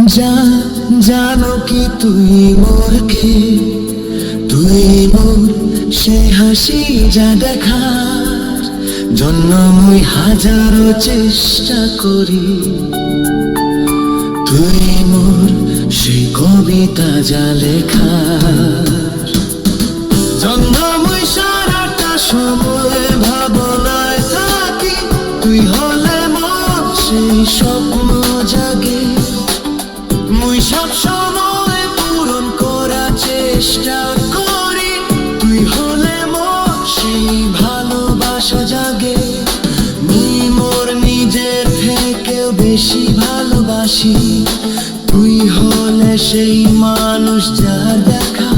জানো কি তুই মোর কে, তুই মোর সে হাসি যা দেখার জন্য মুই হাজারো চেষ্টা করি। তুই মোর সেই কবিতা যা লেখার জন্য মুই সারাটা সময় ভাবনায় থাকি। তুই হলে মোর সেই স্বপ্ন জাগে, মুই সব সময় পূরণ করার চেষ্টা করি। তুই হলে মোর সেই ভালোবাসা জাগে, মুই মোর নিজের থেকেও বেশি ভালোবাসি। তুই হলে সেই মানুষ যার দেখা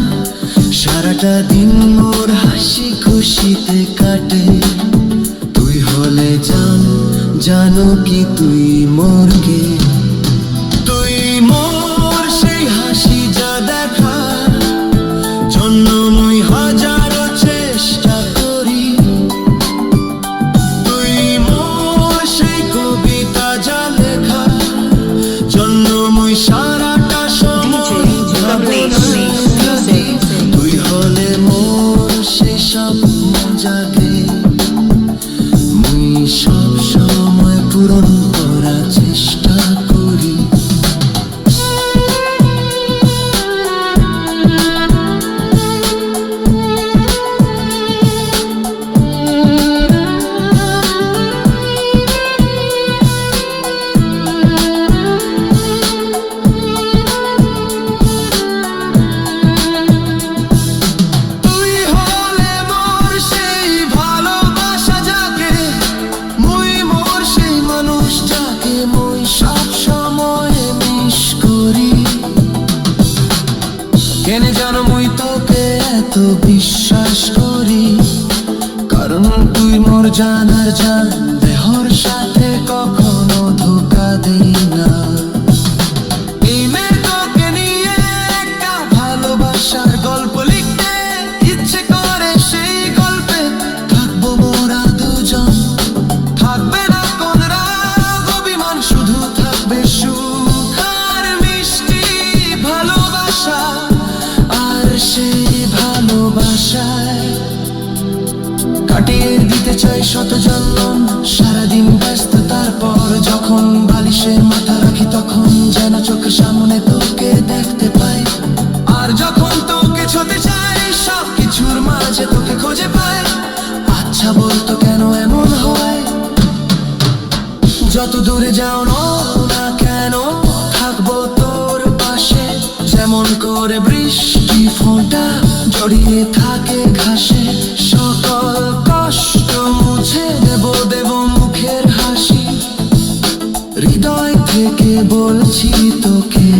সারাটা দিন মোর হাসি খুশিতে কাটে। তুই হলে জানো কি তুই মোর কে, তুই মোর সেই হাসি যা দেখার জন্য মুই হাজারো চেষ্টা করি। তুই মোর সেই কবিতা যা লেখার জন্য মুই সারাটা সময় ভাবি। তুই হলে মোর সেই স্বপ্ন জাগে, মুই সব সময় পূরণ করার চেষ্টা করি। কেন জানো মুই তোকে এত বিশ্বাস করি, কারণ তুই মোর জানার জান, দেহর সাথে কখনো ধোঁকা দেই না। এই মেয়ে তোকে নিয়ে একটা ভালোবাসার গল্প লিখতে ইচ্ছে করে, সেই গল্পে থাকবো মোরা দুজন। থাকবে না কোন রাগ অভিমান, শুধু থাকবে সুখ আর মিষ্টি ভালোবাসা। সেই ভালোবাসায় কাটিয়ে দিতে চাই শত জন্ম, সারাদিন ব্যস্ত তারপর যখন বালিশের মাথা রাখি তখন যেন চোখের সামনে তোকে দেখতে পাই। আর যখন তোকে ছুঁতে চাই সব কিছুর মাঝে তোকে খুঁজে পাই। আচ্ছা বলতো কেন এমন হয়, যত দূরে যাও না কেন থাকবো তোর পাশে। যেমন করে বৃষ্টি ফোঁটা জড়িয়ে থাকে ঘাসে, সকল কষ্ট মুছে দেব মুখের হাসি। হৃদয় থেকে বলছি তোকে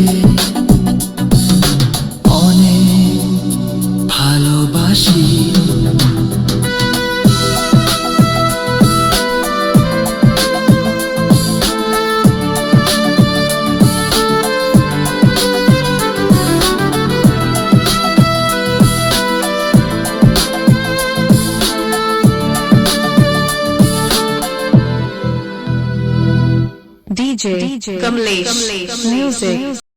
অনেক ভালোবাসি। DJ Kamlesh Music